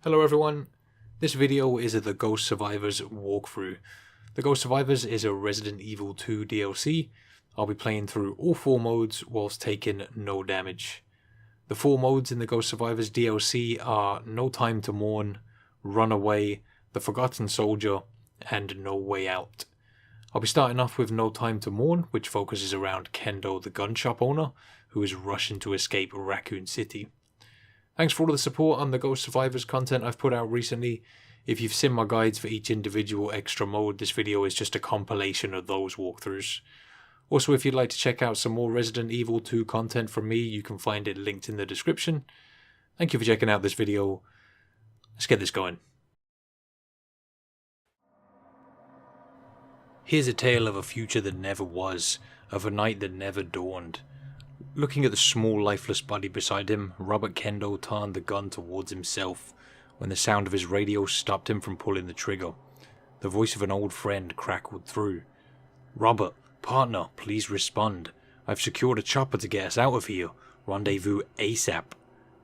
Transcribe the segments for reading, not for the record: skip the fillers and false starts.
Hello everyone, this video is The Ghost Survivors walkthrough. The Ghost Survivors is a Resident Evil 2 DLC. I'll be playing through all 4 modes whilst taking no damage. The 4 modes in the Ghost Survivors DLC are No Time To Mourn, Runaway, The Forgotten Soldier, and No Way Out. I'll be starting off with No Time To Mourn, which focuses around Kendo, the gun shop owner, who is rushing to escape Raccoon City. Thanks for all of the support on the Ghost Survivors content I've put out recently. If you've seen my guides for each individual extra mode, this video is just a compilation of those walkthroughs. Also, if you'd like to check out some more Resident Evil 2 content from me, you can find it linked in the description. Thank you for checking out this video. Let's get this going. Here's a tale of a future that never was, of a night that never dawned. Looking at the small, lifeless body beside him, Robert Kendo turned the gun towards himself when the sound of his radio stopped him from pulling the trigger. The voice of an old friend crackled through. "Robert, partner, please respond. I've secured a chopper to get us out of here. Rendezvous ASAP.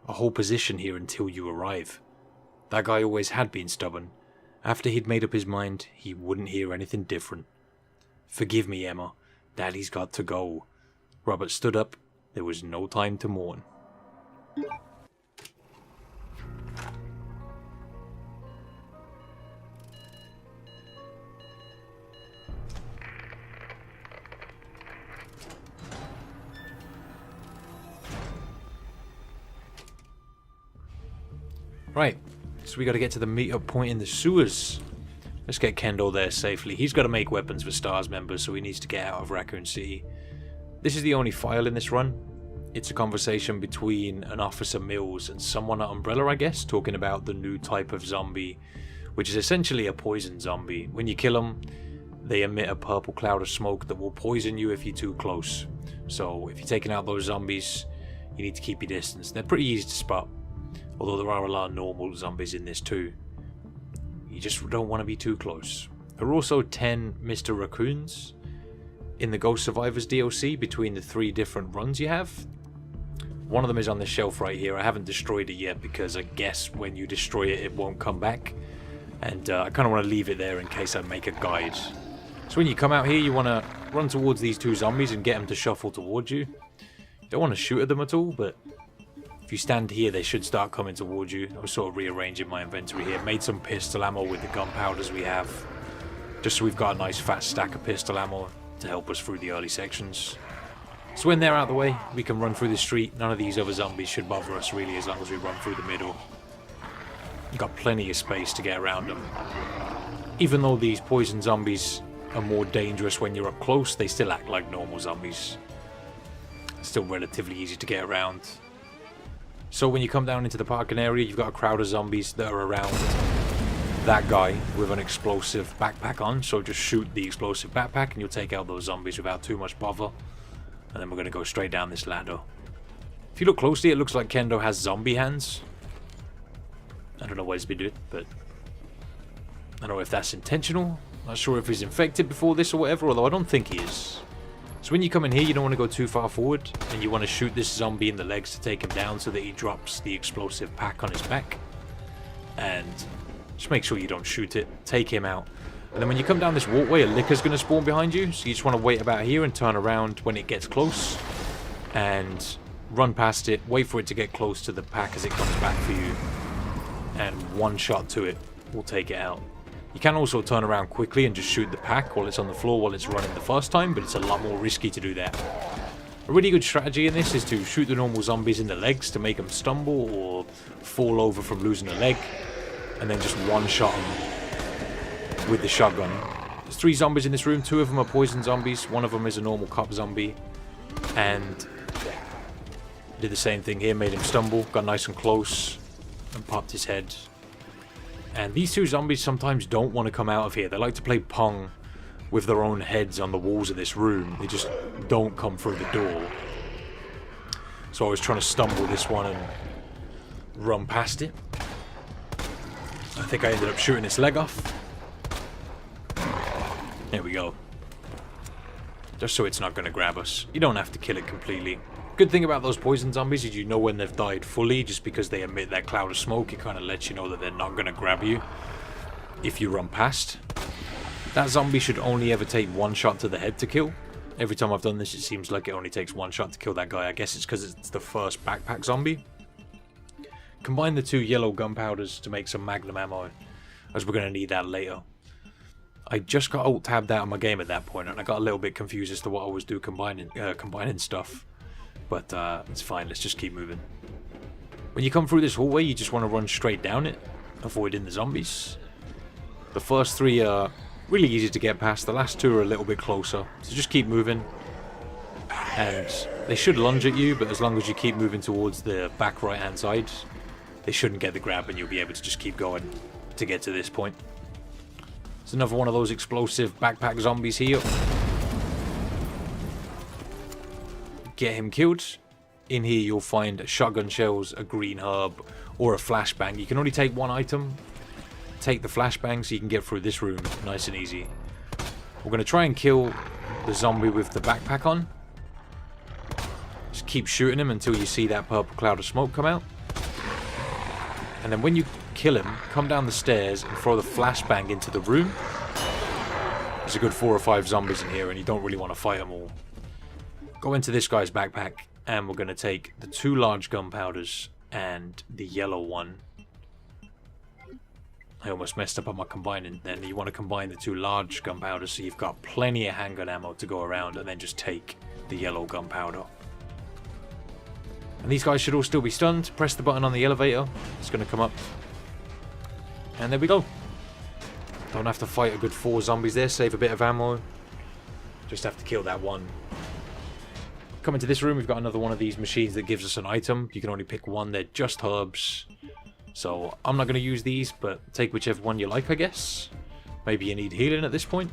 A whole position here until you arrive." That guy always had been stubborn. After he'd made up his mind, he wouldn't hear anything different. "Forgive me, Emma. Daddy's got to go." Robert stood up. There was no time to mourn. Right, so we got to get to the meet-up point in the sewers. Let's get Kendo there safely. He's got to make weapons for STARS members, so he needs to get out of Raccoon City. This is the only file in this run. It's a conversation between an Officer Mills and someone at Umbrella, I guess, talking about the new type of zombie, which is essentially a poison zombie. When you kill them, they emit a purple cloud of smoke that will poison you if you're too close. So if you're taking out those zombies, you need to keep your distance. They're pretty easy to spot, although there are a lot of normal zombies in this too. You just don't want to be too close. There are also 10 Mr. Raccoons in the Ghost Survivors DLC between the 3 different runs you have. One of them is on the shelf right here. I haven't destroyed it yet because I guess when you destroy it, it won't come back. And I kind of want to leave it there in case I make a guide. So when you come out here, you want to run towards these 2 zombies and get them to shuffle towards you. You don't want to shoot at them at all, but if you stand here, they should start coming towards you. I was sort of rearranging my inventory here. Made some pistol ammo with the gunpowders we have, just so we've got a nice fat stack of pistol ammo to help us through the early sections. So when they're out of the way, we can run through the street. None of these other zombies should bother us really, as long as we run through the middle. You've got plenty of space to get around them. Even though these poison zombies are more dangerous when you're up close, they still act like normal zombies. Still relatively easy to get around. So when you come down into the parking area, you've got a crowd of zombies that are around that guy with an explosive backpack on. So just shoot the explosive backpack and you'll take out those zombies without too much bother. And then we're going to go straight down this ladder. If you look closely, it looks like Kendo has zombie hands. I don't know what he's been doing, but I don't know if that's intentional. Not sure if he's infected before this or whatever, although I don't think he is. So when you come in here, you don't want to go too far forward, and you want to shoot this zombie in the legs to take him down so that he drops the explosive pack on his back. And just make sure you don't shoot it. Take him out. And then when you come down this walkway, a licker's going to spawn behind you. So you just want to wait about here and turn around when it gets close. And run past it. Wait for it to get close to the pack as it comes back for you. And one shot to it will take it out. You can also turn around quickly and just shoot the pack while it's on the floor while it's running the first time. But it's a lot more risky to do that. A really good strategy in this is to shoot the normal zombies in the legs to make them stumble or fall over from losing a leg. And then just one-shot them with the shotgun. There's 3 zombies in this room. 2 of them are poison zombies. One of them is a normal cop zombie. And did the same thing here. Made him stumble. Got nice and close. And popped his head. And these 2 zombies sometimes don't want to come out of here. They like to play Pong with their own heads on the walls of this room. They just don't come through the door. So I was trying to stumble this one and run past it. I think I ended up shooting its leg off. There we go. Just so it's not going to grab us. You don't have to kill it completely. Good thing about those poison zombies is you know when they've died fully, just because they emit that cloud of smoke. It kind of lets you know that they're not going to grab you if you run past. That zombie should only ever take one shot to the head to kill. Every time I've done this, it seems like it only takes one shot to kill that guy. I guess it's because it's the first backpack zombie. Combine the 2 yellow gunpowders to make some magnum ammo, as we're going to need that later. I just got alt-tabbed out of my game at that point, and I got a little bit confused as to what I was doing combining stuff. But it's fine, let's just keep moving. When you come through this hallway, you just want to run straight down it, avoiding the zombies. The first 3 are really easy to get past, the last 2 are a little bit closer. So just keep moving. And they should lunge at you, but as long as you keep moving towards the back right hand side, they shouldn't get the grab and you'll be able to just keep going to get to this point. It's another one of those explosive backpack zombies here. Get him killed. In here you'll find shotgun shells, a green herb, or a flashbang. You can only take 1 item. Take the flashbang so you can get through this room nice and easy. We're going to try and kill the zombie with the backpack on. Just keep shooting him until you see that purple cloud of smoke come out. And then when you kill him, come down the stairs and throw the flashbang into the room. There's a good 4 or 5 zombies in here and you don't really want to fight them all. Go into this guy's backpack and we're going to take the 2 large gunpowders and the yellow one. I almost messed up on my combining. Then you want to combine the 2 large gunpowders so you've got plenty of handgun ammo to go around, and then just take the yellow gunpowder. And these guys should all still be stunned. Press the button on the elevator. It's going to come up. And there we go. Don't have to fight a good 4 zombies there. Save a bit of ammo. Just have to kill that one. Come into this room. We've got another one of these machines that gives us an item. You can only pick 1. They're just herbs. So I'm not going to use these, but take whichever one you like, I guess. Maybe you need healing at this point.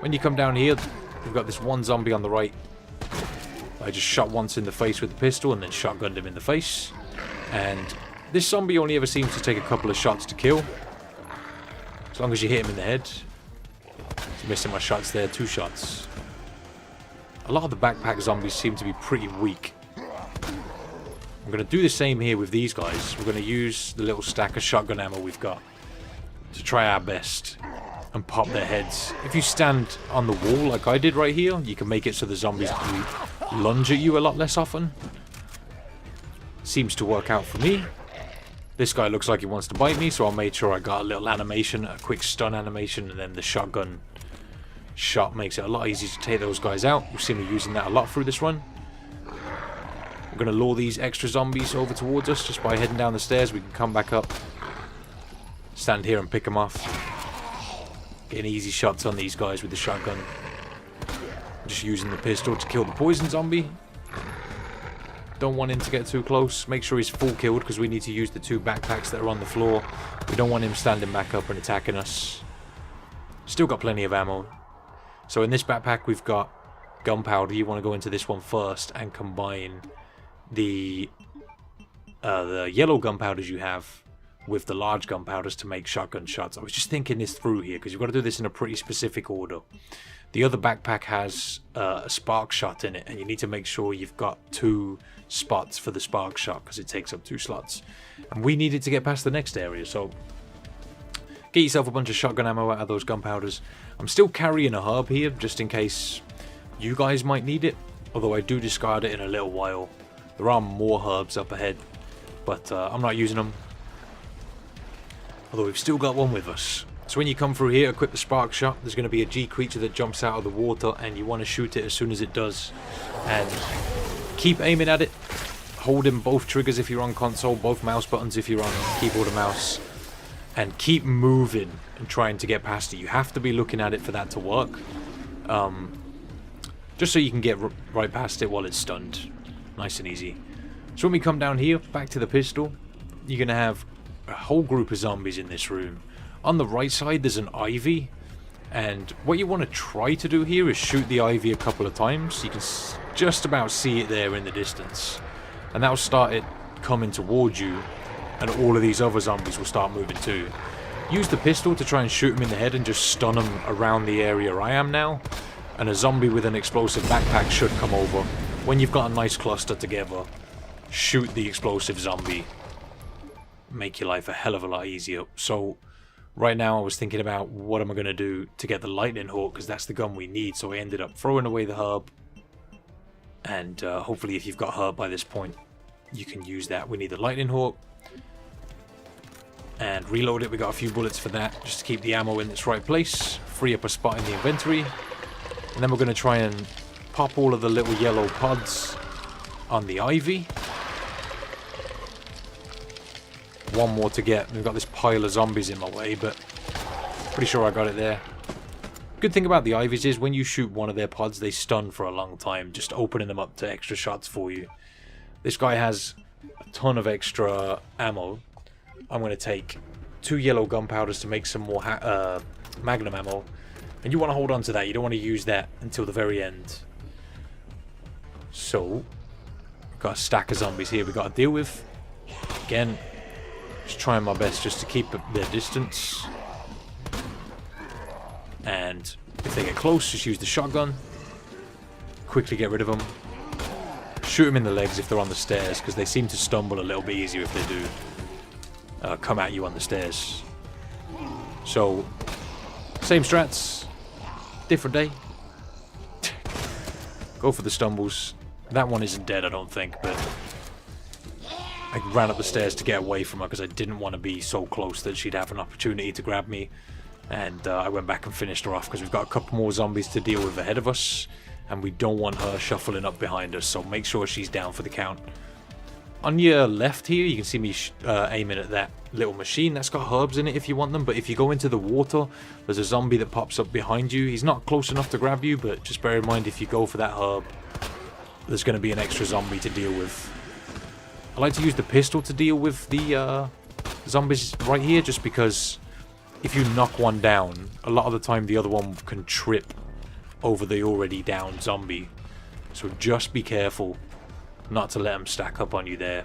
When you come down here, we've got this 1 zombie on the right. I just shot once in the face with the pistol and then shotgunned him in the face. And this zombie only ever seems to take a couple of shots to kill. As long as you hit him in the head. Just missing my shots there, 2 shots. A lot of the backpack zombies seem to be pretty weak. I'm going to do the same here with these guys. We're going to use the little stack of shotgun ammo we've got to try our best and pop their heads. If you stand on the wall like I did right here, you can make it so the zombies lunge at you a lot less often. Seems to work out for me. This guy looks like he wants to bite me, so I made sure I got a little animation, a quick stun animation, and then the shotgun shot makes it a lot easier to take those guys out. We've seen me using that a lot through this run. We're going to lure these extra zombies over towards us just by heading down the stairs. We can come back up, stand here and pick them off. Getting easy shots on these guys with the shotgun. Just using the pistol to kill the poison zombie. Don't want him to get too close. Make sure he's full killed because we need to use the 2 backpacks that are on the floor. We don't want him standing back up and attacking us. Still got plenty of ammo. So in this backpack we've got gunpowder. You want to go into this one first and combine the yellow gunpowders you have with the large gunpowders to make shotgun shots. I was just thinking this through here because you've got to do this in a pretty specific order. The other backpack has a spark shot in it, and you need to make sure you've got 2 spots for the spark shot because it takes up 2 slots. And we needed to get past the next area, so get yourself a bunch of shotgun ammo out of those gunpowders. I'm still carrying a herb here just in case you guys might need it, although I do discard it in a little while. There are more herbs up ahead, but I'm not using them. Although we've still got one with us. So when you come through here, equip the spark shot. There's going to be a G creature that jumps out of the water, and you want to shoot it as soon as it does. And keep aiming at it. Holding both triggers if you're on console, both mouse buttons if you're on keyboard and mouse. And keep moving and trying to get past it. You have to be looking at it for that to work. Just so you can get right past it while it's stunned. Nice and easy. So when we come down here, back to the pistol, you're going to have a whole group of zombies in this room. On the right side there's an ivy, and what you want to try to do here is shoot the ivy a couple of times. You can just about see it there in the distance, and that'll start it coming towards you, and all of these other zombies will start moving too. Use the pistol to try and shoot them in the head and just stun them around the area I am now, and a zombie with an explosive backpack should come over when you've got a nice cluster together, shoot the explosive zombie. Make your life a hell of a lot easier. So right now I was thinking about what am I going to do to get the lightning hawk, because that's the gun we need. So I ended up throwing away the herb, and hopefully if you've got herb by this point you can use that. We need the lightning hawk and reload it. We got a few bullets for that just to keep the ammo in its right place, free up a spot in the inventory, and then we're going to try and pop all of the little yellow pods on the ivy. One more to get. We've got this pile of zombies in my way, but pretty sure I got it there. Good thing about the ivies is when you shoot one of their pods, they stun for a long time, just opening them up to extra shots for you. This guy has a ton of extra ammo. I'm going to take 2 yellow gunpowders to make some more magnum ammo. And you want to hold on to that. You don't want to use that until the very end. So, we've got a stack of zombies here we've got to deal with. Again, just trying my best just to keep their distance. And if they get close, just use the shotgun. Quickly get rid of them. Shoot them in the legs if they're on the stairs, because they seem to stumble a little bit easier if they do come at you on the stairs. So, same strats, different day. Go for the stumbles. That one isn't dead, I don't think, but I ran up the stairs to get away from her because I didn't want to be so close that she'd have an opportunity to grab me. And I went back and finished her off because we've got a couple more zombies to deal with ahead of us, and we don't want her shuffling up behind us, so make sure she's down for the count. On your left here, you can see me aiming at that little machine. That's got herbs in it if you want them, but if you go into the water, there's a zombie that pops up behind you. He's not close enough to grab you, but just bear in mind if you go for that herb, there's going to be an extra zombie to deal with. I like to use the pistol to deal with the zombies right here, just because if you knock one down, a lot of the time the other one can trip over the already down zombie. So just be careful not to let them stack up on you there.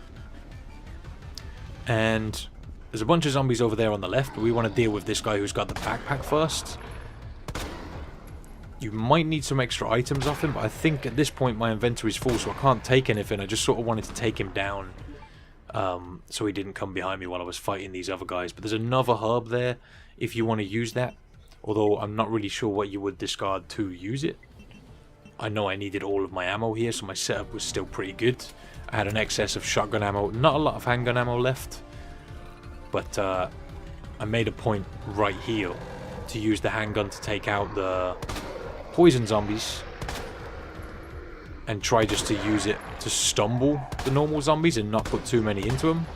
And there's a bunch of zombies over there on the left, but we want to deal with this guy who's got the backpack first. You might need some extra items off him, but I think at this point my inventory's full, so I can't take anything. I just sort of wanted to take him down so he didn't come behind me while I was fighting these other guys. But there's another herb there if you want to use that, although I'm not really sure what you would discard to use it. I know I needed all of my ammo here, so my setup was still pretty good. I had an excess of shotgun ammo, not a lot of handgun ammo left, but I made a point right here to use the handgun to take out the poison zombies and try just to use it to stumble the normal zombies and not put too many into them.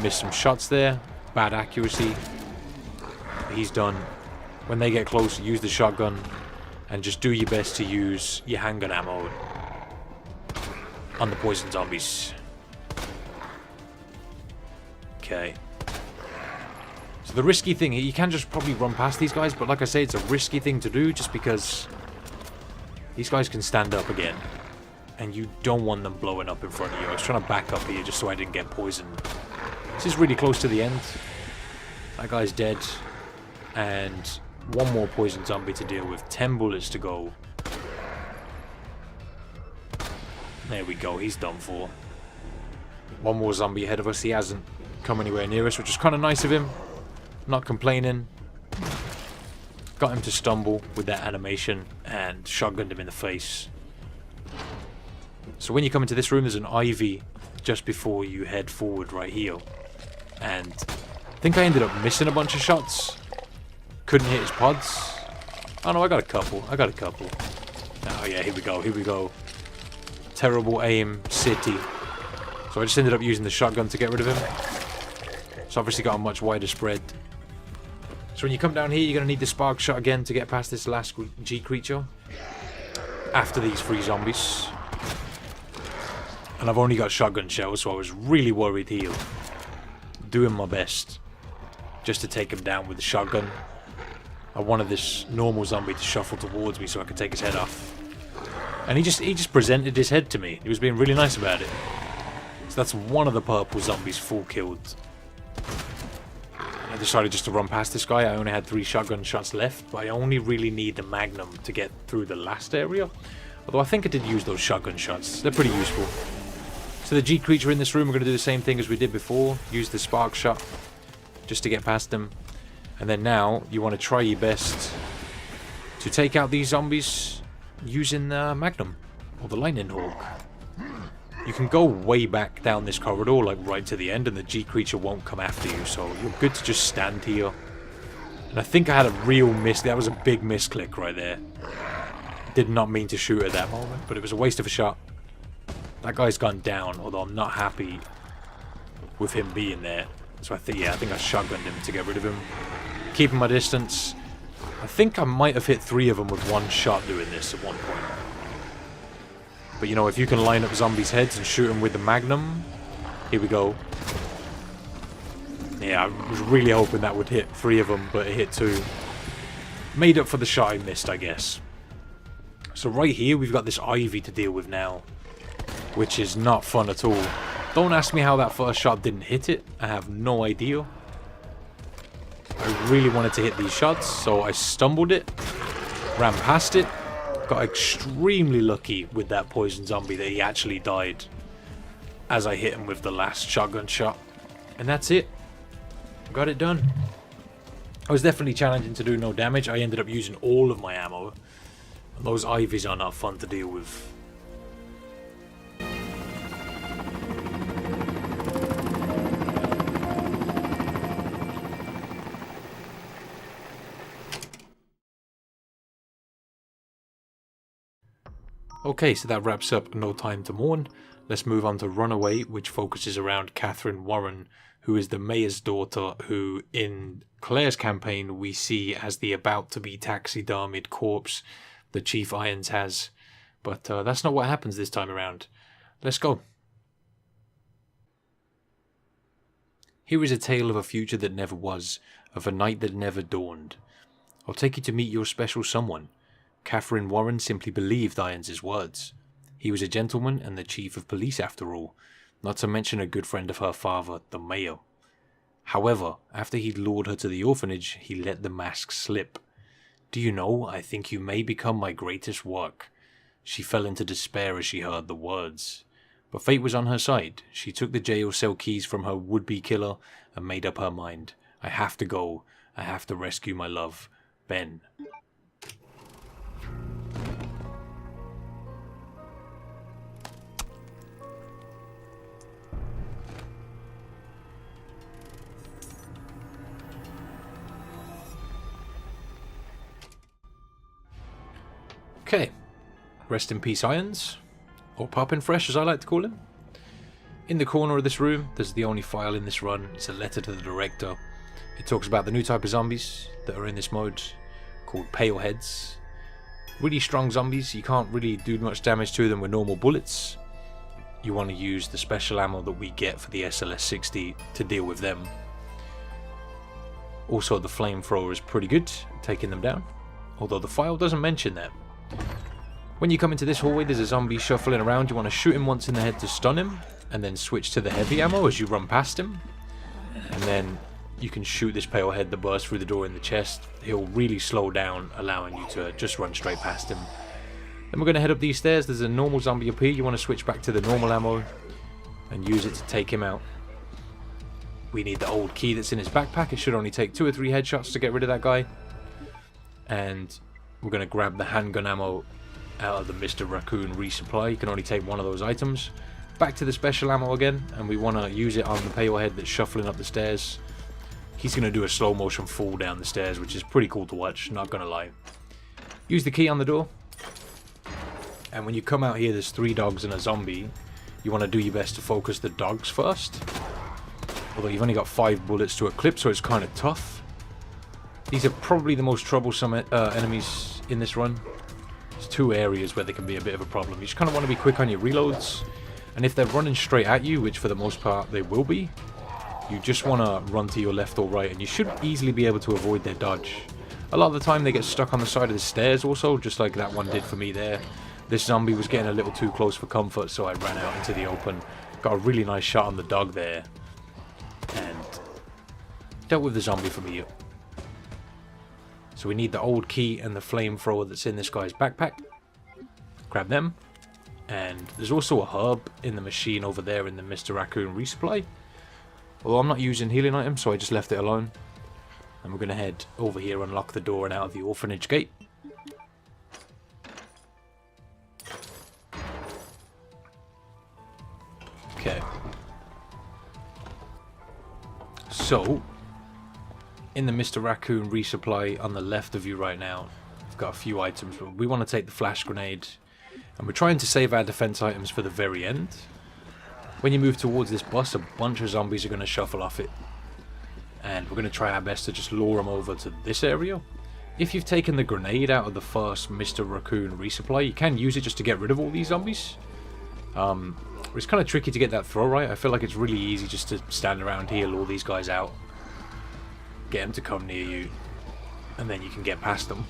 Missed some shots there, bad accuracy. He's done. When they get close, use the shotgun and just do your best to use your handgun ammo on the poison zombies. Okay. So the risky thing, you can just probably run past these guys, but like I say, it's a risky thing to do just because these guys can stand up again, and you don't want them blowing up in front of you. I was trying to back up here just so I didn't get poisoned. This is really close to the end. That guy's dead, and one more poison zombie to deal with. 10 bullets to go. There we go, he's done for. One more zombie ahead of us. He hasn't come anywhere near us, which is kind of nice of him. Not complaining. Got him to stumble with that animation and shotgunned him in the face. So when you come into this room, there's an ivy just before you head forward right here. And I think I ended up missing a bunch of shots. Couldn't hit his pods. Oh no, I got a couple. Oh yeah, here we go. Terrible aim, city. So I just ended up using the shotgun to get rid of him. So obviously got a much wider spread. So when you come down here, you're going to need the spark shot again to get past this last G creature. After these 3 zombies. And I've only got shotgun shells, so I was really worried here. Doing my best just to take him down with the shotgun. I wanted this normal zombie to shuffle towards me so I could take his head off. And he just presented his head to me. He was being really nice about it. So that's one of the purple zombies full killed. I decided just to run past this guy. I only had 3 shotgun shots left, but I only really need the magnum to get through the last area. Although I think I did use those shotgun shots. They're pretty useful. So the G creature in this room, we're going to do the same thing as we did before. Use the spark shot just to get past them. And then now, you want to try your best to take out these zombies using the Magnum or the Lightning Hawk. You can go way back down this corridor, like right to the end, and the G creature won't come after you, so you're good to just stand here. And I think I had a real miss. That was a big misclick right there. Did not mean to shoot at that moment, but it was a waste of a shot. That guy's gone down, although I'm not happy with him being there. So I think I shotgunned him to get rid of him. Keeping my distance. I think I might have hit 3 of them with one shot doing this at one point. But you know, if you can line up zombies' heads and shoot them with the Magnum, here we go. Yeah, I was really hoping that would hit 3 of them, but it hit 2. Made up for the shot I missed, I guess. So right here, we've got this Ivy to deal with now, which is not fun at all. Don't ask me how that first shot didn't hit it. I have no idea. I really wanted to hit these shots, so I stumbled it, ran past it, got extremely lucky with that poison zombie that he actually died as I hit him with the last shotgun shot. And that's it. Got it done. I was definitely challenging to do no damage. I ended up using all of my ammo. And those Ivies are not fun to deal with. Okay, so that wraps up No Time To Mourn. Let's move on to Runaway, which focuses around Catherine Warren, who is the mayor's daughter, who in Claire's campaign we see as the about-to-be taxidermied corpse that Chief Irons has. But that's not what happens this time around. Let's go. Here is a tale of a future that never was, of a night that never dawned. I'll take you to meet your special someone. Catherine Warren simply believed Irons' words. He was a gentleman and the chief of police after all, not to mention a good friend of her father, the mayor. However, after he'd lured her to the orphanage, he let the mask slip. Do you know, I think you may become my greatest work. She fell into despair as she heard the words. But fate was on her side. She took the jail cell keys from her would-be killer and made up her mind. I have to go. I have to rescue my love, Ben. Okay, rest in peace Irons, or Poppin' Fresh as I like to call him. In the corner of this room, there's the only file in this run. It's a letter to the director. It talks about the new type of zombies that are in this mode, called Pale Heads. Really strong zombies, you can't really do much damage to them with normal bullets. You want to use the special ammo that we get for the SLS-60 to deal with them. Also the flamethrower is pretty good, taking them down, although the file doesn't mention that. When you come into this hallway, there's a zombie shuffling around. You want to shoot him once in the head to stun him, and then switch to the heavy ammo as you run past him. And then you can shoot this pale head that bursts through the door in the chest. He'll really slow down, allowing you to just run straight past him. Then we're going to head up these stairs. There's a normal zombie up here. You want to switch back to the normal ammo and use it to take him out. We need the old key that's in his backpack. It should only take 2 or 3 headshots to get rid of that guy. And we're going to grab the handgun ammo out of the Mr. Raccoon resupply. You can only take 1 of those items. Back to the special ammo again, and we want to use it on the pale head that's shuffling up the stairs. He's going to do a slow motion fall down the stairs, which is pretty cool to watch, not going to lie. Use the key on the door. And when you come out here, there's 3 dogs and a zombie. You want to do your best to focus the dogs first. Although you've only got 5 bullets to a clip, so it's kind of tough. These are probably the most troublesome enemies in this run. There's 2 areas where they can be a bit of a problem. You just kind of want to be quick on your reloads. And if they're running straight at you, which for the most part they will be, you just want to run to your left or right, and you should easily be able to avoid their dodge. A lot of the time they get stuck on the side of the stairs also, just like that one did for me there. This zombie was getting a little too close for comfort, so I ran out into the open. Got a really nice shot on the dog there. And dealt with the zombie from here. So we need the old key and the flamethrower that's in this guy's backpack. Grab them. And there's also a herb in the machine over there in the Mr. Raccoon resupply. Although I'm not using healing items, so I just left it alone. And we're going to head over here, unlock the door and out of the orphanage gate. Okay. So, in the Mr. Raccoon resupply on the left of you right now, I've got a few items, but we want to take the flash grenade. And we're trying to save our defense items for the very end. When you move towards this bus, a bunch of zombies are going to shuffle off it. And we're going to try our best to just lure them over to this area. If you've taken the grenade out of the first Mr. Raccoon resupply, you can use it just to get rid of all these zombies. It's kind of tricky to get that throw right. I feel like it's really easy just to stand around here, lure these guys out, get them to come near you, and then you can get past them.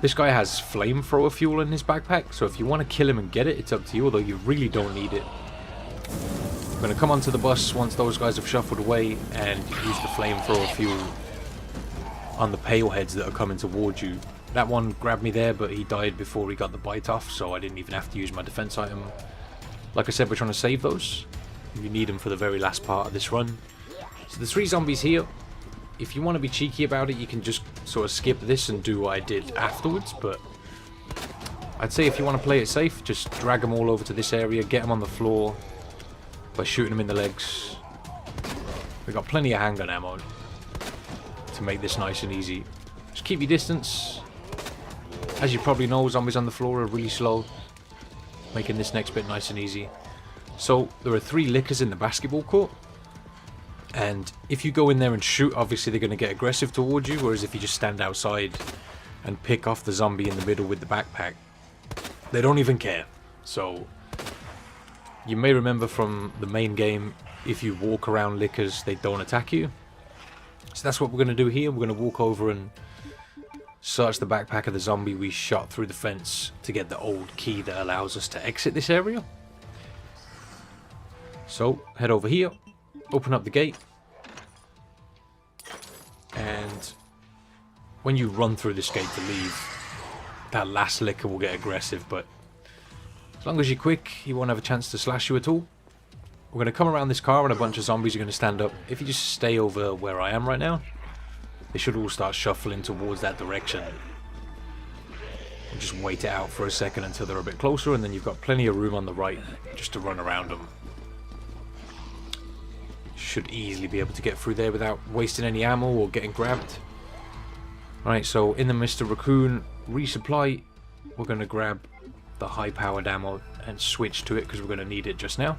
This guy has flamethrower fuel in his backpack, so if you want to kill him and get it, it's up to you, although you really don't need it. I'm going to come onto the bus once those guys have shuffled away and use the flamethrower fuel on the pale heads that are coming towards you. That one grabbed me there, but he died before he got the bite off, so I didn't even have to use my defense item. Like I said, we're trying to save those. You need them for the very last part of this run. So the 3 zombies here. If you want to be cheeky about it, you can just sort of skip this and do what I did afterwards, but I'd say if you want to play it safe, just drag them all over to this area, get them on the floor by shooting them in the legs. We've got plenty of handgun ammo to make this nice and easy. Just keep your distance. As you probably know, zombies on the floor are really slow, making this next bit nice and easy. So there are 3 lickers in the basketball court. And if you go in there and shoot, obviously they're going to get aggressive towards you, whereas if you just stand outside and pick off the zombie in the middle with the backpack, they don't even care. So, you may remember from the main game, if you walk around lickers, they don't attack you. So that's what we're going to do here. We're going to walk over and search the backpack of the zombie we shot through the fence to get the old key that allows us to exit this area. So, head over here. Open up the gate, and when you run through this gate to leave, that last licker will get aggressive, but as long as you're quick, he won't have a chance to slash you at all. We're going to come around this car and a bunch of zombies are going to stand up. If you just stay over where I am right now, they should all start shuffling towards that direction. And just wait it out for a second until they're a bit closer, and then you've got plenty of room on the right just to run around them. Should easily be able to get through there without wasting any ammo or getting grabbed. Right, so in the Mr. Raccoon resupply, we're going to grab the high-powered ammo and switch to it because we're going to need it just now.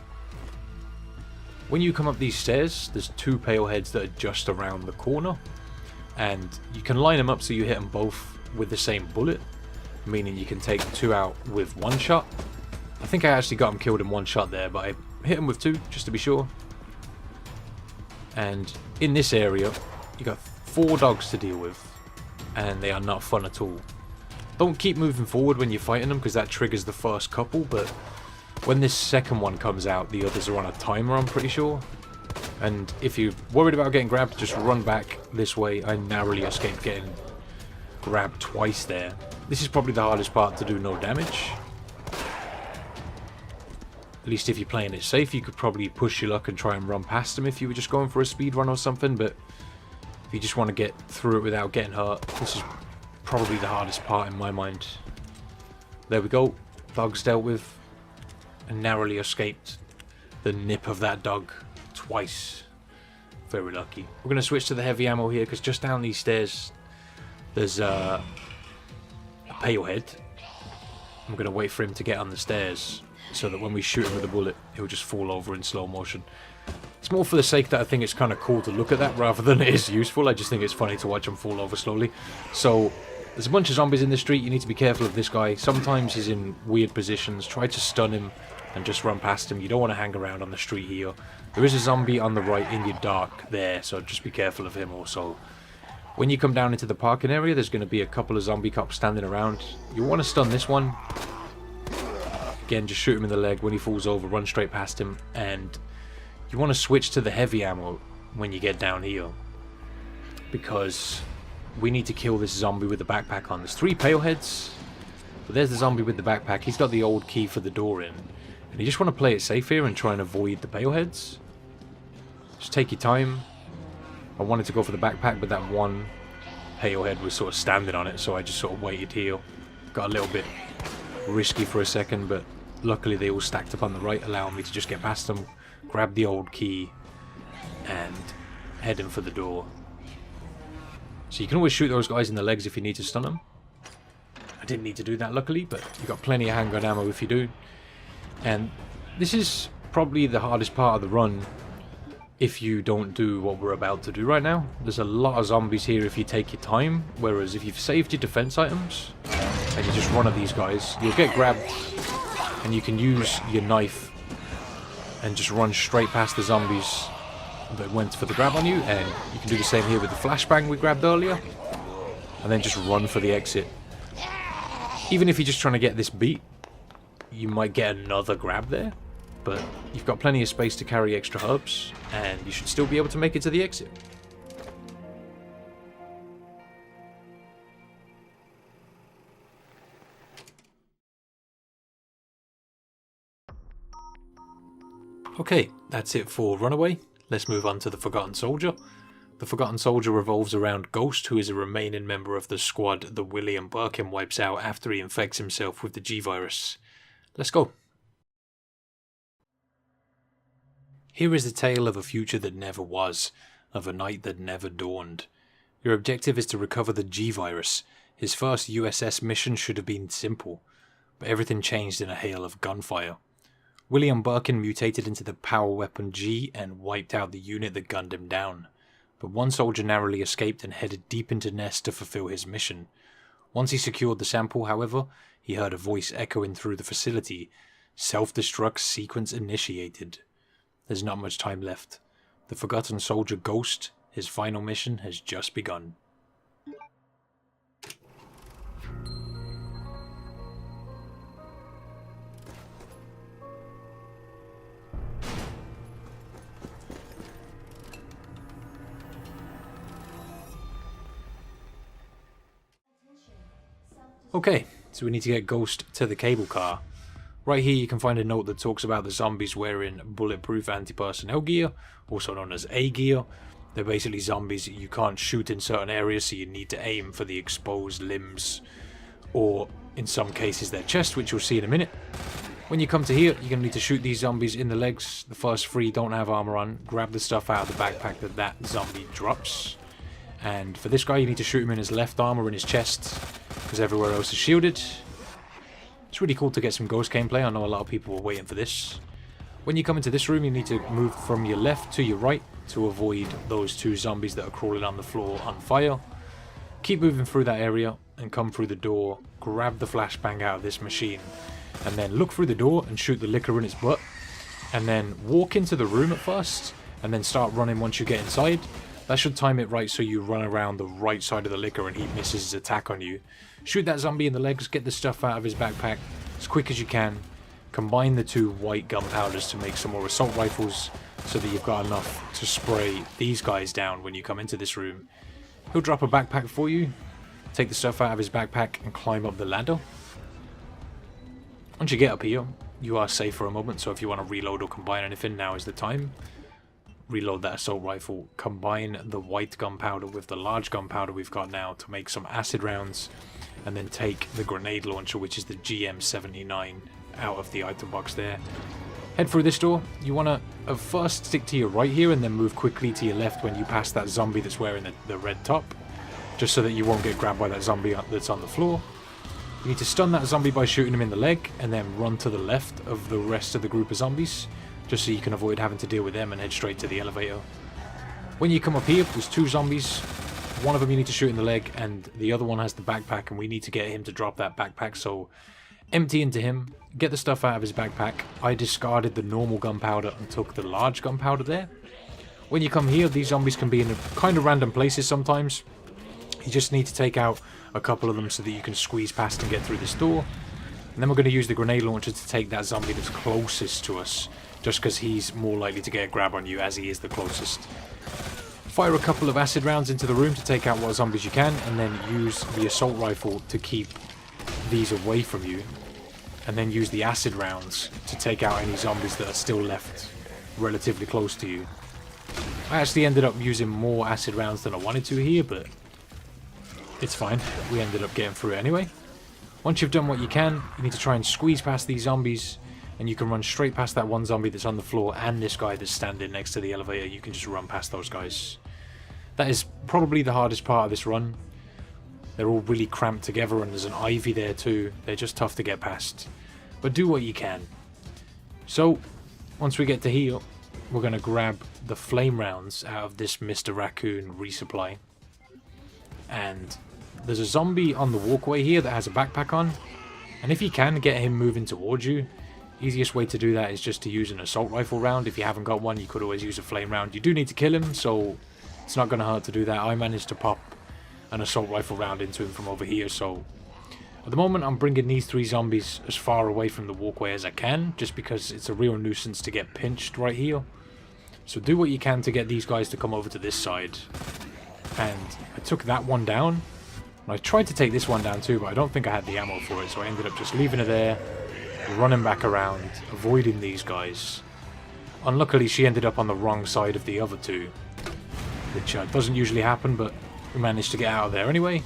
When you come up these stairs, there's 2 pale heads that are just around the corner, and you can line them up so you hit them both with the same bullet, meaning you can take 2 out with 1 shot. I think I actually got them killed in 1 shot there, but I hit them with 2 just to be sure. And in this area, you got 4 dogs to deal with, and they are not fun at all. Don't keep moving forward when you're fighting them, because that triggers the first couple, but when this second one comes out, the others are on a timer, I'm pretty sure. And if you're worried about getting grabbed, just run back this way. I narrowly escaped getting grabbed twice there. This is probably the hardest part to do no damage. At least if you're playing it safe, you could probably push your luck and try and run past them if you were just going for a speed run or something, but if you just want to get through it without getting hurt, this is probably the hardest part in my mind. There we go. Dogs dealt with, and narrowly escaped the nip of that dog twice. Very lucky. We're going to switch to the heavy ammo here, because just down these stairs, there's a pale head. I'm going to wait for him to get on the stairs, so that when we shoot him with a bullet, he'll just fall over in slow motion. It's more for the sake that I think it's kind of cool to look at that, rather than it is useful. I just think it's funny to watch him fall over slowly. So, there's a bunch of zombies in the street. You need to be careful of this guy. Sometimes he's in weird positions. Try to stun him and just run past him. You don't want to hang around on the street here. There is a zombie on the right in your dark there, so just be careful of him also. When you come down into the parking area, there's going to be a couple of zombie cops standing around. You want to stun this one. Again, just shoot him in the leg. When he falls over, run straight past him. And you want to switch to the heavy ammo when you get down here, because we need to kill this zombie with the backpack on. There's 3 pale heads. But there's the zombie with the backpack. He's got the old key for the door in. And you just want to play it safe here and try and avoid the bale heads. Just take your time. I wanted to go for the backpack, but that one pale head was sort of standing on it, so I just sort of waited here. Got a little bit risky for a second, but luckily they all stacked up on the right, allowing me to just get past them, grab the old key, and head in for the door. So you can always shoot those guys in the legs if you need to stun them. I didn't need to do that luckily, but you've got plenty of handgun ammo if you do. And this is probably the hardest part of the run if you don't do what we're about to do right now. There's a lot of zombies here if you take your time, whereas if you've saved your defense items and you just run at these guys, you'll get grabbed and you can use your knife and just run straight past the zombies that went for the grab on you, and you can do the same here with the flashbang we grabbed earlier, and then just run for the exit. Even if you're just trying to get this beat, you might get another grab there, but you've got plenty of space to carry extra herbs, and you should still be able to make it to the exit. Okay, that's it for Runaway. Let's move on to the Forgotten Soldier. The Forgotten Soldier revolves around Ghost, who is a remaining member of the squad that William Birkin wipes out after he infects himself with the G-Virus. Let's go. Here is the tale of a future that never was, of a night that never dawned. Your objective is to recover the G-Virus. His first USS mission should have been simple, but everything changed in a hail of gunfire. William Birkin mutated into the power weapon G and wiped out the unit that gunned him down. But one soldier narrowly escaped and headed deep into Nest to fulfill his mission. Once he secured the sample, however, he heard a voice echoing through the facility. Self-destruct sequence initiated. There's not much time left. The Forgotten Soldier Ghost, his final mission, has just begun. Okay, so we need to get Ghost to the cable car. Right here you can find a note that talks about the zombies wearing bulletproof anti-personnel gear, also known as A gear. They're basically zombies that you can't shoot in certain areas, so you need to aim for the exposed limbs, or in some cases their chest, which you'll see in a minute. When you come to here, you're going to need to shoot these zombies in the legs. The first three don't have armor on. Grab the stuff out of the backpack that zombie drops. And for this guy, you need to shoot him in his left arm or in his chest, because everywhere else is shielded. It's really cool to get some Ghost gameplay. I know a lot of people were waiting for this. When you come into this room, you need to move from your left to your right to avoid those two zombies that are crawling on the floor on fire. Keep moving through that area and come through the door. Grab the flashbang out of this machine, and then look through the door and shoot the licker in its butt. And then walk into the room at first, and then start running once you get inside. That should time it right so you run around the right side of the licker and he misses his attack on you. Shoot that zombie in the legs, get the stuff out of his backpack as quick as you can. Combine the two white gunpowders to make some more assault rifles so that you've got enough to spray these guys down when you come into this room. He'll drop a backpack for you. Take the stuff out of his backpack and climb up the ladder. Once you get up here, you are safe for a moment, so if you want to reload or combine anything, now is the time. Reload that assault rifle, combine the white gunpowder with the large gunpowder we've got now to make some acid rounds, and then take the grenade launcher, which is the GM79, out of the item box there. Head through this door. You want to first stick to your right here and then move quickly to your left when you pass that zombie that's wearing the red top, just so that you won't get grabbed by that zombie that's on the floor. You need to stun that zombie by shooting him in the leg, and then run to the left of the rest of the group of zombies, just so you can avoid having to deal with them and head straight to the elevator. When you come up here, there's two zombies. One of them you need to shoot in the leg, and the other one has the backpack, and we need to get him to drop that backpack, so empty into him, get the stuff out of his backpack. I discarded the normal gunpowder and took the large gunpowder there. When you come here, these zombies can be in kind of random places sometimes. You just need to take out a couple of them so that you can squeeze past and get through this door. And then we're going to use the grenade launcher to take that zombie that's closest to us, just because he's more likely to get a grab on you as he is the closest. Fire a couple of acid rounds into the room to take out what zombies you can, and then use the assault rifle to keep these away from you, and then use the acid rounds to take out any zombies that are still left relatively close to you. I actually ended up using more acid rounds than I wanted to here, but it's fine. We ended up getting through it anyway. Once you've done what you can, you need to try and squeeze past these zombies, and you can run straight past that one zombie that's on the floor and this guy that's standing next to the elevator. You can just run past those guys. That is probably the hardest part of this run. They're all really cramped together, and there's an ivy there too. They're just tough to get past. But do what you can. So, once we get to here, we're going to grab the flame rounds out of this Mr. Raccoon resupply. And there's a zombie on the walkway here that has a backpack on. And if you can get him moving towards you, easiest way to do that is just to use an assault rifle round. If you haven't got one, you could always use a flame round. You do need to kill him, so it's not going to hurt to do that. I managed to pop an assault rifle round into him from over here, so at the moment I'm bringing these 3 zombies as far away from the walkway as I can, just because it's a real nuisance to get pinched right here. So do what you can to get these guys to come over to this side. And I took that one down. And I tried to take this one down too, but I don't think I had the ammo for it, so I ended up just leaving it there, running back around, avoiding these guys. Unluckily, she ended up on the wrong side of the other 2, which doesn't usually happen, but we managed to get out of there anyway.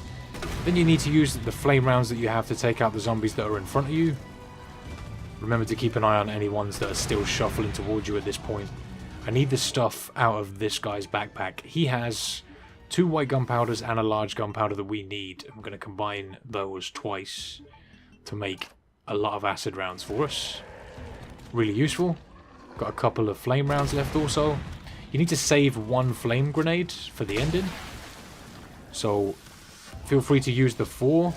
Then you need to use the flame rounds that you have to take out the zombies that are in front of you. Remember to keep an eye on any ones that are still shuffling towards you at this point. I need the stuff out of this guy's backpack. He has 2 white gunpowders and a large gunpowder that we need. I'm going to combine those twice to make a lot of acid rounds for us. Really useful. Got a couple of flame rounds left also. You need to save 1 flame grenade for the ending. So feel free to use the 4.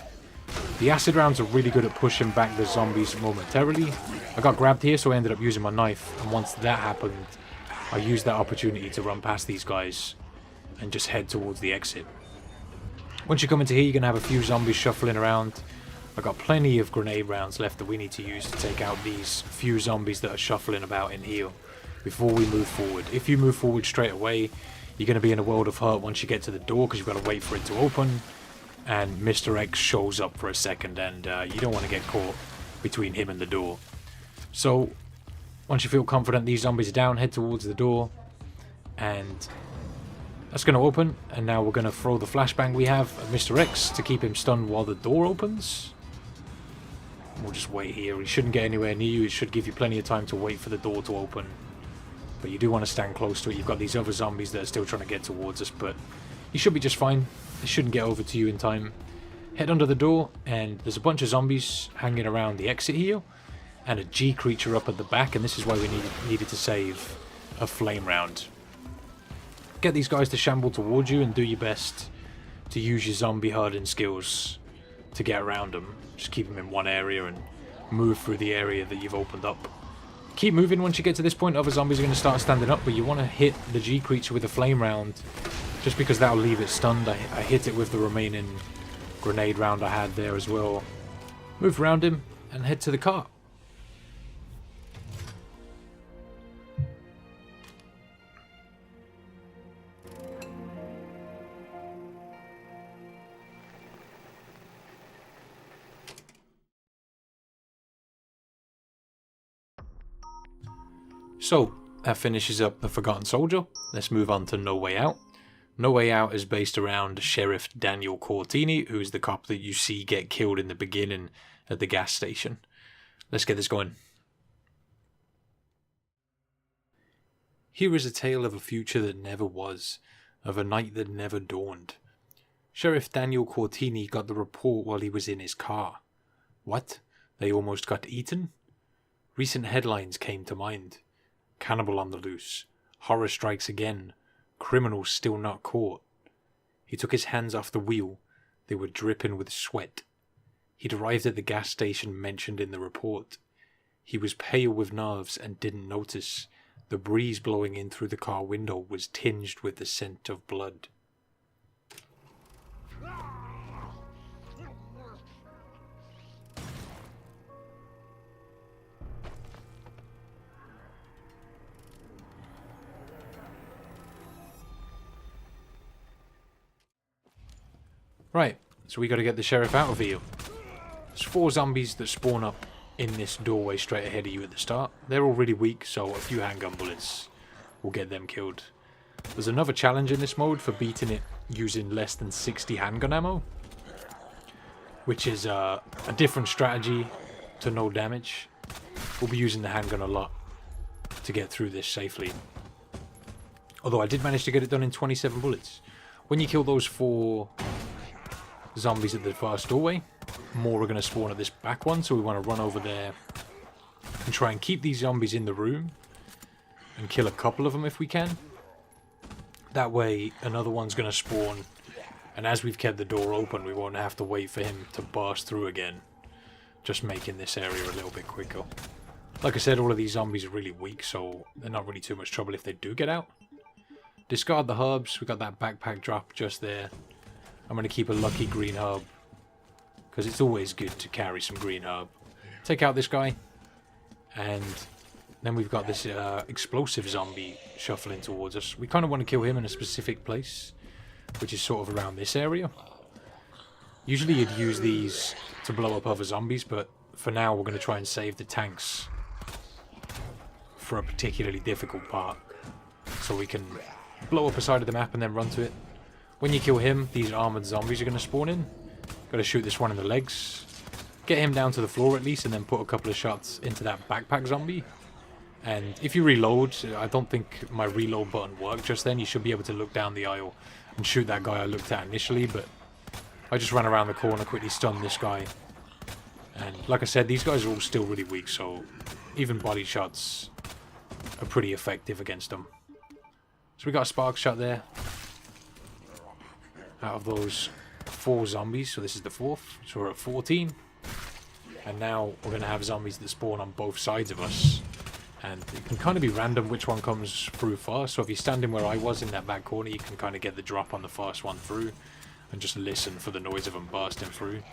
The acid rounds are really good at pushing back the zombies momentarily. I got grabbed here, so I ended up using my knife. And once that happened, I used that opportunity to run past these guys and just head towards the exit. Once you come into here, you're going to have a few zombies shuffling around. I've got plenty of grenade rounds left that we need to use to take out these few zombies that are shuffling about in here before we move forward. If you move forward straight away, you're going to be in a world of hurt once you get to the door, because you've got to wait for it to open, and Mr. X shows up for a second, and you don't want to get caught between him and the door. So once you feel confident these zombies are down, head towards the door, and that's going to open. And now we're going to throw the flashbang we have at Mr. X to keep him stunned while the door opens. We'll just wait here. He shouldn't get anywhere near you. It should give you plenty of time to wait for the door to open. But you do want to stand close to it. You've got these other zombies that are still trying to get towards us, but you should be just fine. They shouldn't get over to you in time. Head under the door, and there's a bunch of zombies hanging around the exit here, and a G creature up at the back, and this is why we needed to save a flame round. Get these guys to shamble towards you, and do your best to use your zombie herding skills to get around them. Just keep them in one area and move through the area that you've opened up. Keep moving once you get to this point. Other zombies are going to start standing up, but you want to hit the G creature with a flame round, just because that'll leave it stunned. I hit it with the remaining grenade round I had there as well. Move around him and head to the car. So, that finishes up The Forgotten Soldier. Let's move on to No Way Out. No Way Out is based around Sheriff Daniel Cortini, who's the cop that you see get killed in the beginning at the gas station. Let's get this going. Here is a tale of a future that never was, of a night that never dawned. Sheriff Daniel Cortini got the report while he was in his car. What? They almost got eaten? Recent headlines came to mind. Cannibal on the loose. Horror strikes again. Criminals still not caught. He took his hands off the wheel. They were dripping with sweat. He'd arrived at the gas station mentioned in the report. He was pale with nerves and didn't notice. The breeze blowing in through the car window was tinged with the scent of blood. Right, so we got to get the sheriff out of here. There's 4 zombies that spawn up in this doorway straight ahead of you at the start. They're all really weak, so a few handgun bullets will get them killed. There's another challenge in this mode for beating it using less than 60 handgun ammo, which is a different strategy to no damage. We'll be using the handgun a lot to get through this safely. Although I did manage to get it done in 27 bullets. When you kill those 4 zombies at the first doorway, more are going to spawn at this back one, so we want to run over there and try and keep these zombies in the room and kill a couple of them if we can. That way another one's going to spawn, and as we've kept the door open we won't have to wait for him to burst through again, just making this area a little bit quicker. Like I said, all of these zombies are really weak, so they're not really too much trouble if they do get out. Discard the herbs. We got that backpack drop just there. I'm going to keep a lucky green herb, because it's always good to carry some green herb. Take out this guy, and then we've got this explosive zombie shuffling towards us. We kind of want to kill him in a specific place, which is sort of around this area. Usually you'd use these to blow up other zombies, but for now we're going to try and save the tanks for a particularly difficult part, so we can blow up a side of the map and then run to it. When you kill him, these armored zombies are going to spawn in. Got to shoot this one in the legs, get him down to the floor at least, and then put a couple of shots into that backpack zombie. And if you reload, I don't think my reload button worked just then. You should be able to look down the aisle and shoot that guy I looked at initially, but I just ran around the corner, quickly stunned this guy. And like I said, these guys are all still really weak, so even body shots are pretty effective against them. So we got a spark shot there out of those 4 zombies, so this is the 4th, so we're at 14. And now we're going to have zombies that spawn on both sides of us, and it can kind of be random which one comes through first. So if you're standing where I was in that back corner, you can kind of get the drop on the first one through and just listen for the noise of them bursting through.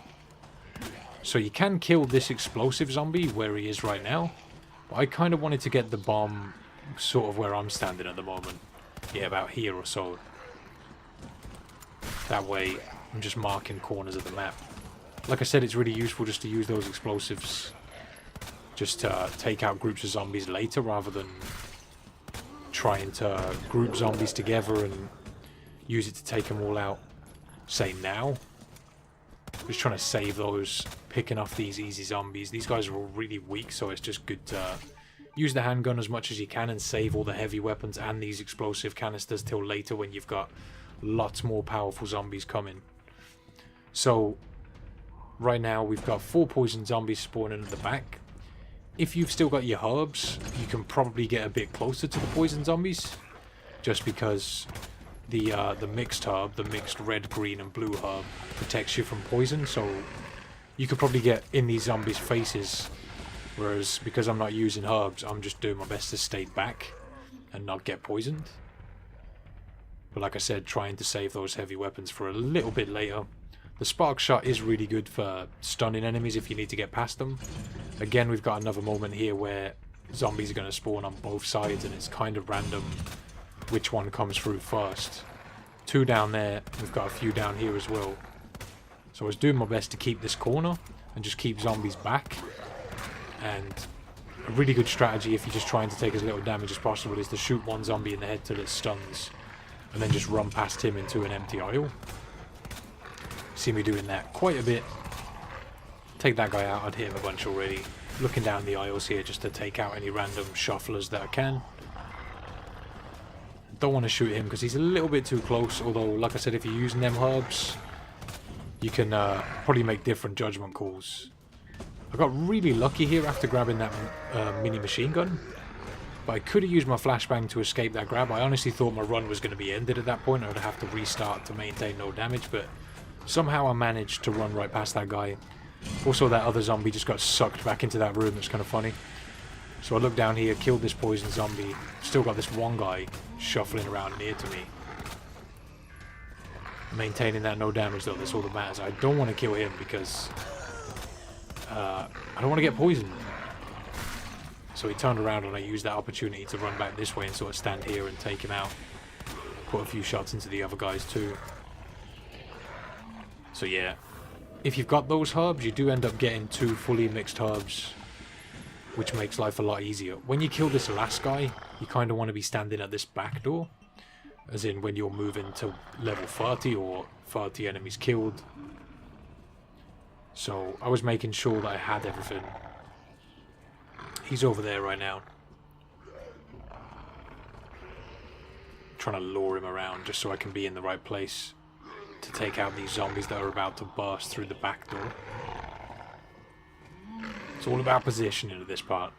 So you can kill this explosive zombie where he is right now, but I kind of wanted to get the bomb sort of where I'm standing at the moment. Yeah, about here or so. That way I'm just marking corners of the map. Like I said, it's really useful just to use those explosives just to take out groups of zombies later, rather than trying to group zombies together and use it to take them all out, say now. Just trying to save those, picking off these easy zombies. These guys are all really weak, so it's just good to use the handgun as much as you can and save all the heavy weapons and these explosive canisters till later when you've got lots more powerful zombies coming. So right now we've got 4 poison zombies spawning at the back. If you've still got your herbs, you can probably get a bit closer to the poison zombies, just because the mixed herb, the mixed red, green and blue herb, protects you from poison, so you could probably get in these zombies' faces. Whereas because I'm not using herbs, I'm just doing my best to stay back and not get poisoned. But like I said, trying to save those heavy weapons for a little bit later. The spark shot is really good for stunning enemies if you need to get past them. Again, we've got another moment here where zombies are going to spawn on both sides, and it's kind of random which one comes through first. 2 down there, we've got a few down here as well. So I was doing my best to keep this corner and just keep zombies back. And a really good strategy if you're just trying to take as little damage as possible is to shoot one zombie in the head till it stuns, and then just run past him into an empty aisle. See me doing that quite a bit. Take that guy out, I'd hit him a bunch already. Looking down the aisles here just to take out any random shufflers that I can. Don't want to shoot him because he's a little bit too close, although like I said, if you're using them herbs, you can probably make different judgment calls. I got really lucky here after grabbing that mini machine gun, but I could have used my flashbang to escape that grab. I honestly thought my run was going to be ended at that point. I would have to restart to maintain no damage, but somehow I managed to run right past that guy. Also, that other zombie just got sucked back into that room. It's kind of funny. So I looked down here, killed this poison zombie. Still got this one guy shuffling around near to me. Maintaining that no damage though, that's all that matters. I don't want to kill him because I don't want to get poisoned. So he turned around and I used that opportunity to run back this way and sort of stand here and take him out. Put a few shots into the other guys too. So yeah, if you've got those herbs, you do end up getting 2 fully mixed herbs, which makes life a lot easier. When you kill this last guy, you kind of want to be standing at this back door, as in when you're moving to level 30 or 30 enemies killed. So I was making sure that I had everything. He's over there right now. Trying to lure him around just so I can be in the right place to take out these zombies that are about to burst through the back door. It's all about positioning at this part.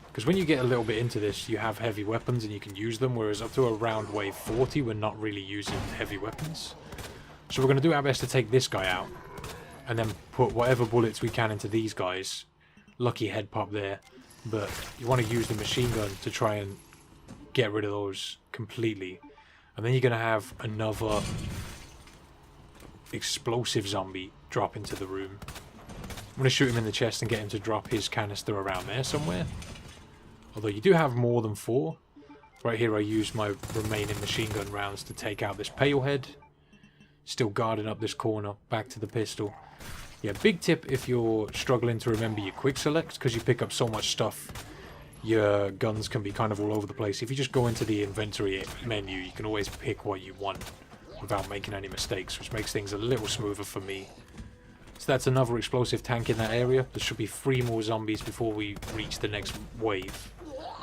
Because when you get a little bit into this, you have heavy weapons and you can use them, whereas up to around wave 40, we're not really using heavy weapons. So we're going to do our best to take this guy out, and then put whatever bullets we can into these guys. Lucky head pop there, but you want to use the machine gun to try and get rid of those completely. And then you're going to have another explosive zombie drop into the room. I'm going to shoot him in the chest and get him to drop his canister around there somewhere. Although you do have more than 4. Right here I used my remaining machine gun rounds to take out this pale head. Still guarding up this corner. Back to the pistol. Yeah, big tip if you're struggling to remember your quick select, because you pick up so much stuff, your guns can be kind of all over the place. If you just go into the inventory menu, you can always pick what you want without making any mistakes, which makes things a little smoother for me. So that's another explosive tank in that area. There should be 3 more zombies before we reach the next wave.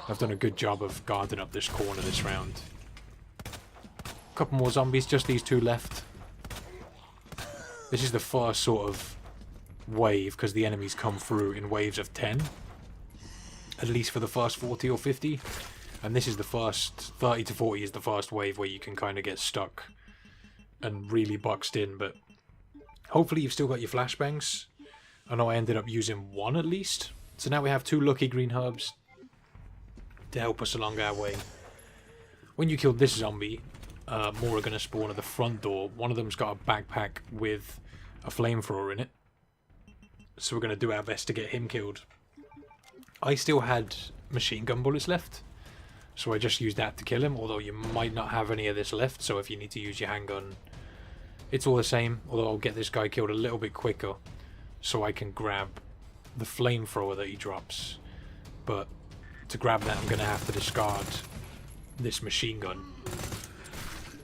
I've done a good job of guarding up this corner this round. A couple more zombies, just these 2 left. This is the first sort of wave, because the enemies come through in waves of 10. At least for the first 40 or 50. And this is the first, 30 to 40 is the first wave where you can kind of get stuck and really boxed in. But hopefully you've still got your flashbangs. I know I ended up using 1 at least. So now we have 2 lucky green herbs to help us along our way. When you kill this zombie, more are going to spawn at the front door. One of them's got a backpack with a flamethrower in it. So we're going to do our best to get him killed. I still had machine gun bullets left, so I just used that to kill him, although you might not have any of this left, so if you need to use your handgun, it's all the same, although I'll get this guy killed a little bit quicker, so I can grab the flamethrower that he drops. But to grab that, I'm going to have to discard this machine gun.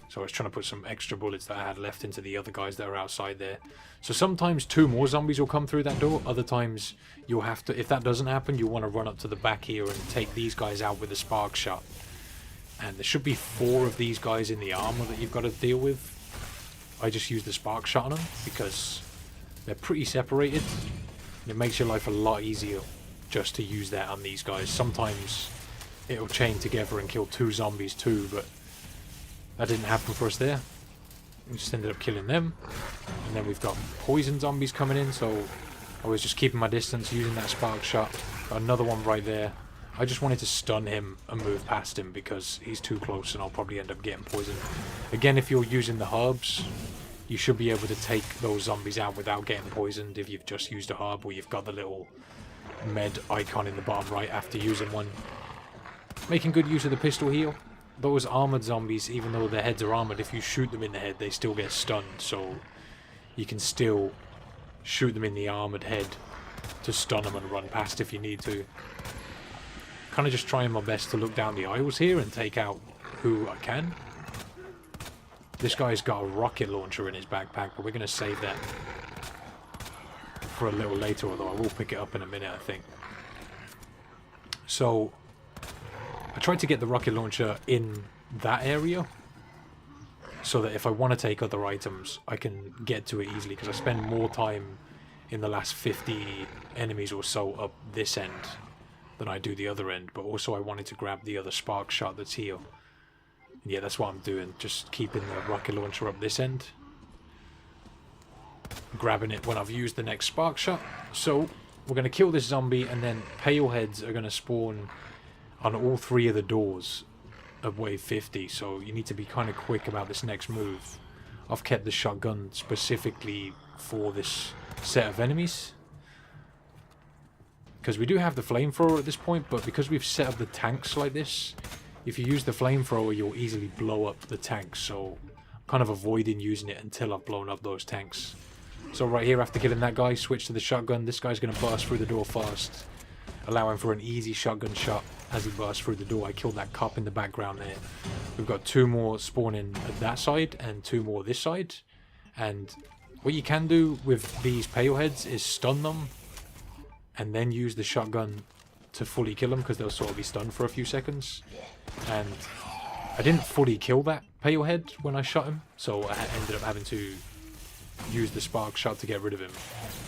So I was trying to put some extra bullets that I had left into the other guys that are outside there. So sometimes 2 more zombies will come through that door. Other times you'll have to, if that doesn't happen, you'll want to run up to the back here and take these guys out with a spark shot. And there should be 4 of these guys in the armor that you've got to deal with. I just used the spark shot on them because they're pretty separated. And it makes your life a lot easier just to use that on these guys. Sometimes it'll chain together and kill 2 zombies too, but that didn't happen for us there. We just ended up killing them. And then we've got poison zombies coming in, so I was just keeping my distance using that spark shot. Got another one right there. I just wanted to stun him and move past him because he's too close and I'll probably end up getting poisoned. Again, if you're using the herbs, you should be able to take those zombies out without getting poisoned if you've just used a herb or you've got the little med icon in the bottom right after using one. Making good use of the pistol heal. Those armoured zombies, even though their heads are armoured, if you shoot them in the head, they still get stunned. So you can still shoot them in the armoured head to stun them and run past if you need to. Kind of just trying my best to look down the aisles here and take out who I can. This guy's got a rocket launcher in his backpack, but we're going to save that for a little later, although I will pick it up in a minute, I think. So I tried to get the rocket launcher in that area so that if I want to take other items, I can get to it easily, because I spend more time in the last 50 enemies or so up this end than I do the other end. But also I wanted to grab the other spark shot that's here. And yeah, that's what I'm doing, just keeping the rocket launcher up this end, grabbing it when I've used the next spark shot. So we're going to kill this zombie, and then pale heads are going to spawn on all 3 of the doors of wave 50, so you need to be kind of quick about this next move. I've kept the shotgun specifically for this set of enemies, because we do have the flamethrower at this point, but because we've set up the tanks like this, if you use the flamethrower you'll easily blow up the tanks, so I'm kind of avoiding using it until I've blown up those tanks. So right here, after killing that guy, switch to the shotgun. This guy's going to burst through the door fast, allowing for an easy shotgun shot as he bursts through the door. I killed that cop in the background there. We've got 2 more spawning at that side and 2 more this side. And what you can do with these pale heads is stun them and then use the shotgun to fully kill them, because they'll sort of be stunned for a few seconds. And I didn't fully kill that pale head when I shot him, so I ended up having to use the spark shot to get rid of him.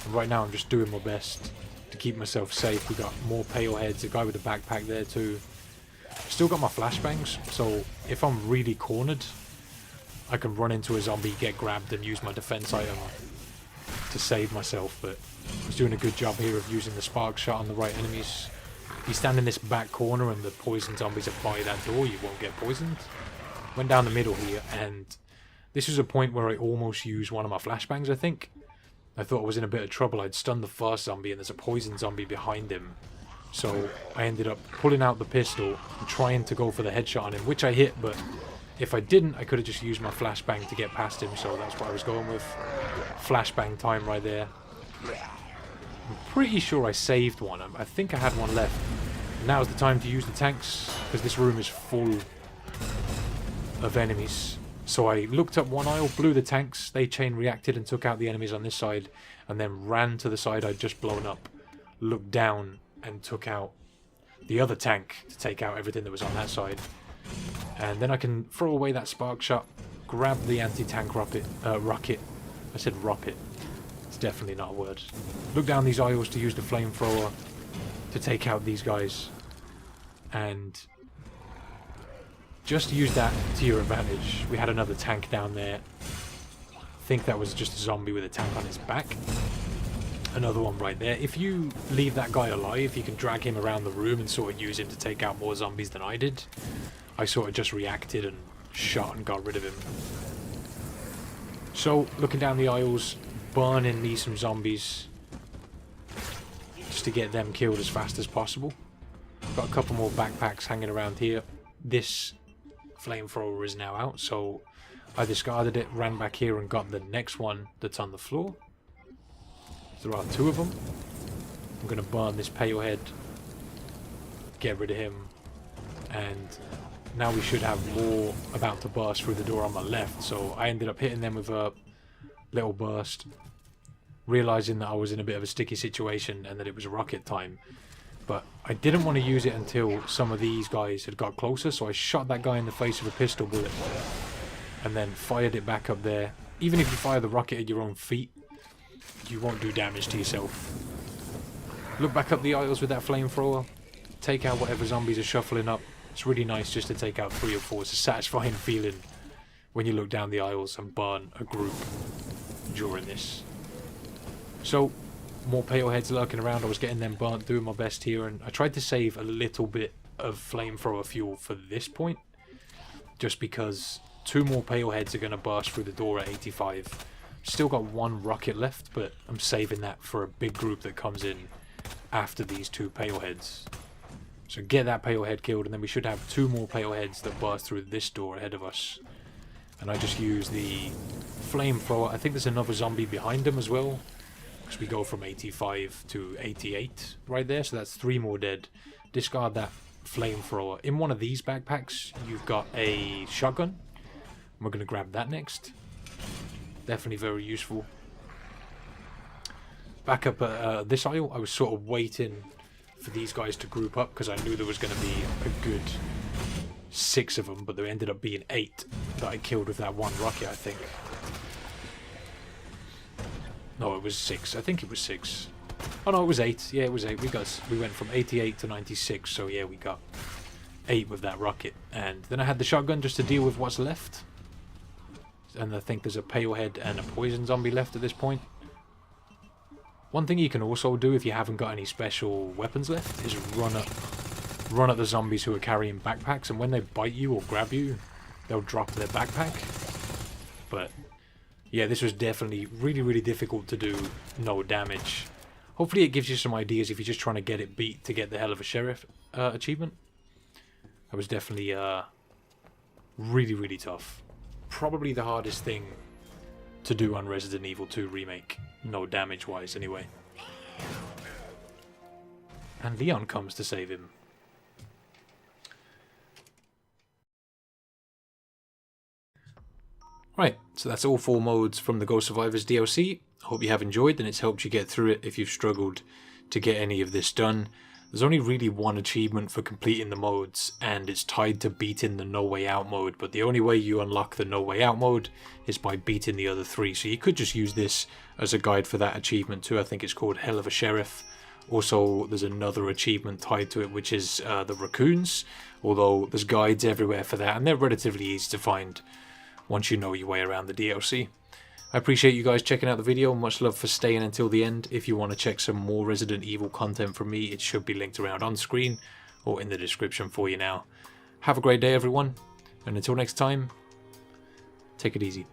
And right now I'm just doing my best to keep myself safe. We got more pale heads, a guy with a backpack there too. Still got my flashbangs, so if I'm really cornered, I can run into a zombie, get grabbed, and use my defense item to save myself. But I was doing a good job here of using the spark shot on the right enemies. If you stand in this back corner and the poison zombies are by that door, you won't get poisoned. Went down the middle here, and this was a point where I almost used one of my flashbangs, I think. I thought I was in a bit of trouble. I'd stunned the first zombie and there's a poison zombie behind him. So I ended up pulling out the pistol and trying to go for the headshot on him, which I hit, but if I didn't, I could have just used my flashbang to get past him, so that's what I was going with. Flashbang time right there. I'm pretty sure I saved one. I think I had one left. Now's the time to use the tanks, because this room is full of enemies. So I looked up one aisle, blew the tanks, they chain reacted and took out the enemies on this side, and then ran to the side I'd just blown up, looked down and took out the other tank to take out everything that was on that side. And then I can throw away that spark shot, grab the anti-tank rocket. I said rocket. It's definitely not a word. Look down these aisles to use the flamethrower to take out these guys. And just use that to your advantage. We had another tank down there. I think that was just a zombie with a tank on his back. Another one right there. If you leave that guy alive, you can drag him around the room and sort of use him to take out more zombies than I did. I sort of just reacted and shot and got rid of him. So, looking down the aisles, burning me some zombies just to get them killed as fast as possible. Got a couple more backpacks hanging around here. This flamethrower is now out, so I discarded it, ran back here and got the next one that's on the floor. There are 2 of them. I'm going to burn this pale head, get rid of him, and now we should have more about to burst through the door on my left. So I ended up hitting them with a little burst, realizing that I was in a bit of a sticky situation and that it was rocket time. But I didn't want to use it until some of these guys had got closer, so I shot that guy in the face with a pistol bullet and then fired it back up there. Even if you fire the rocket at your own feet, you won't do damage to yourself. Look back up the aisles with that flamethrower, take out whatever zombies are shuffling up. It's really nice just to take out 3 or 4. It's a satisfying feeling when you look down the aisles and burn a group during this. So, more pale heads lurking around. I was getting them burnt, doing my best here, and I tried to save a little bit of flamethrower fuel for this point, just because 2 more pale heads are going to burst through the door at 85. Still got 1 rocket left, but I'm saving that for a big group that comes in after these 2 pale heads. So get that pale head killed, and then we should have 2 more pale heads that burst through this door ahead of us. And I just use the flamethrower. I think there's another zombie behind him as well, because we go from 85 to 88 right there, so that's 3 more dead. Discard that flamethrower. In one of these backpacks, you've got a shotgun. We're going to grab that next. Definitely very useful. Back up at this aisle, I was sort of waiting for these guys to group up because I knew there was going to be a good 6 of them, but there ended up being 8 that I killed with that 1 rocket, I think. No, it was 6. I think it was 6. Oh no, it was 8. Yeah, it was 8. We went from 88 to 96, so yeah, we got 8 with that rocket. And then I had the shotgun just to deal with what's left. And I think there's a pale head and a poison zombie left at this point. One thing you can also do if you haven't got any special weapons left is run at the zombies who are carrying backpacks, and when they bite you or grab you, they'll drop their backpack. But yeah, this was definitely really, really difficult to do no damage. Hopefully it gives you some ideas if you're just trying to get it beat to get the Hell of a Sheriff achievement. That was definitely really, really tough. Probably the hardest thing to do on Resident Evil 2 Remake. No damage wise anyway. And Leon comes to save him. Right, so that's all 4 modes from the Ghost Survivors DLC. I hope you have enjoyed and it's helped you get through it if you've struggled to get any of this done. There's only really one achievement for completing the modes, and it's tied to beating the No Way Out mode, but the only way you unlock the No Way Out mode is by beating the other 3, so you could just use this as a guide for that achievement too. I think it's called Hell of a Sheriff. Also, there's another achievement tied to it, which is the raccoons, although there's guides everywhere for that, and they're relatively easy to find once you know your way around the DLC. I appreciate you guys checking out the video. Much love for staying until the end. If you want to check some more Resident Evil content from me, it should be linked around on screen or in the description for you now. Have a great day, everyone, and until next time, take it easy.